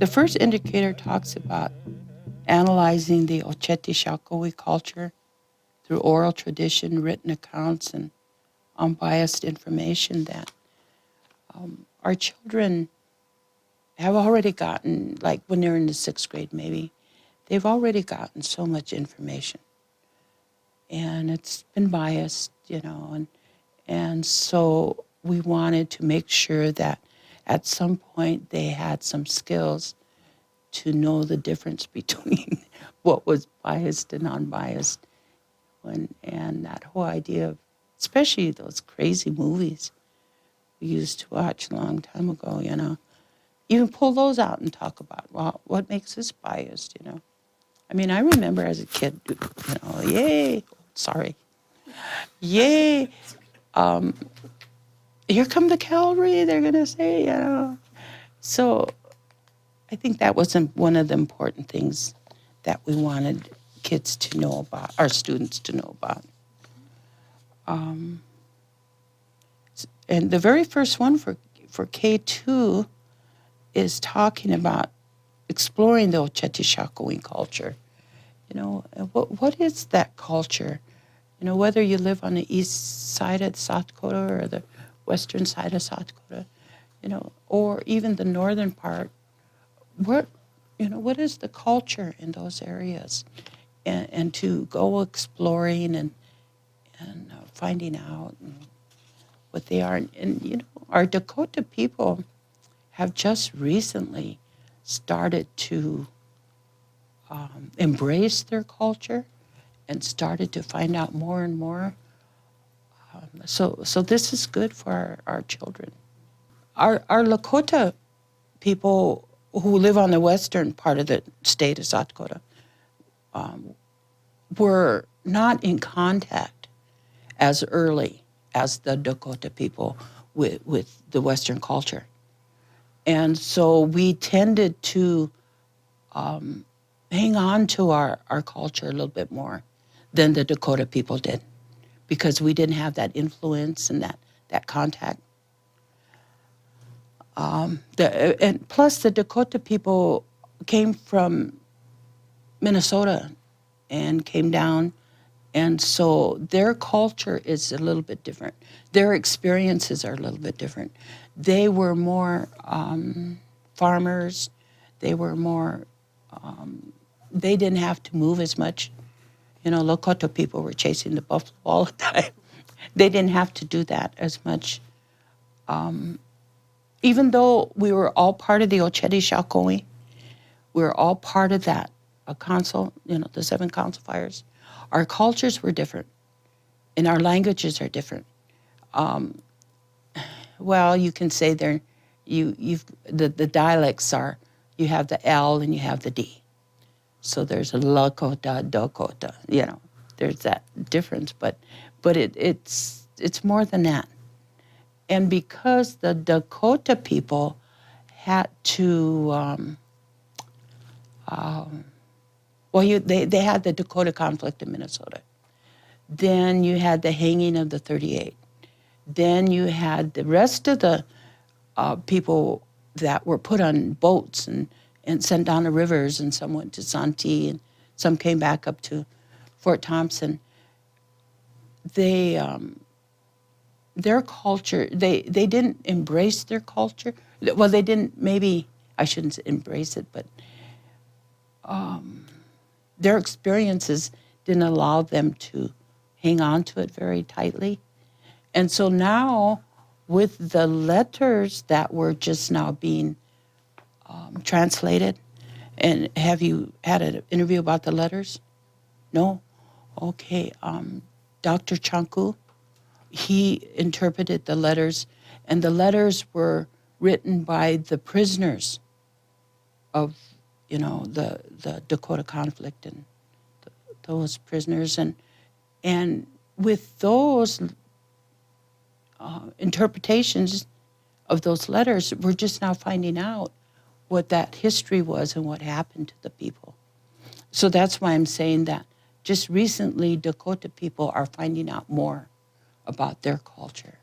The first indicator talks about analyzing the Oceti Sakowin culture through oral tradition, written accounts, and unbiased information that our children have already gotten, like when they're in the 6th grade maybe, they've already gotten so much information. And it's been biased, and so we wanted to make sure that at some point they had some skills to know the difference between what was biased and unbiased. And that whole idea of, especially those crazy movies we used to watch a long time ago, even pull those out and talk about, well, what makes this biased, I mean, I remember as a kid, yay, sorry, yay, here come the cavalry, they're going to say, So I think that was one of the important things that we wanted kids to know about, our students to know about. And the very first one for K2 is talking about exploring the Oceti Sakowin culture. What is that culture? Whether you live on the east side of South Dakota or the western side of South Dakota, or even the northern part, what is the culture in those areas? And to go exploring and finding out what they are. And our Dakota people have just recently started to embrace their culture and started to find out more and more. So this is good for our children. Our Lakota people who live on the western part of the state of South Dakota were not in contact as early as the Dakota people with the Western culture. And so we tended to hang on to our culture a little bit more than the Dakota people did, because we didn't have that influence and that contact. And plus the Dakota people came from Minnesota and came down, and so their culture is a little bit different. Their experiences are a little bit different. They were more farmers. They were more, they didn't have to move as much. Lakota people were chasing the buffalo all the time. They didn't have to do that as much. Even though we were all part of the Oceti Sakowin, we were all part of that council, the 7 council fires. Our cultures were different, and our languages are different. Well, you can say the dialects are, you have the L and you have the D. So there's a Lakota, Dakota, there's that difference, but it's more than that. And because the Dakota people had to, they had the Dakota conflict in Minnesota. Then you had the hanging of the 38. Then you had the rest of the people that were put on boats and sent down the rivers, and some went to Santee, and some came back up to Fort Thompson. Their culture, they didn't embrace their culture. Well, they didn't, maybe I shouldn't embrace it, but their experiences didn't allow them to hang on to it very tightly. And so now, with the letters that were just now being translated, and have you had an interview about the letters? No? Okay. Dr. Chanku, he interpreted the letters, and the letters were written by the prisoners of, the Dakota conflict, and those prisoners. And with those interpretations of those letters, we're just now finding out what that history was and what happened to the people. So that's why I'm saying that just recently Dakota people are finding out more about their culture.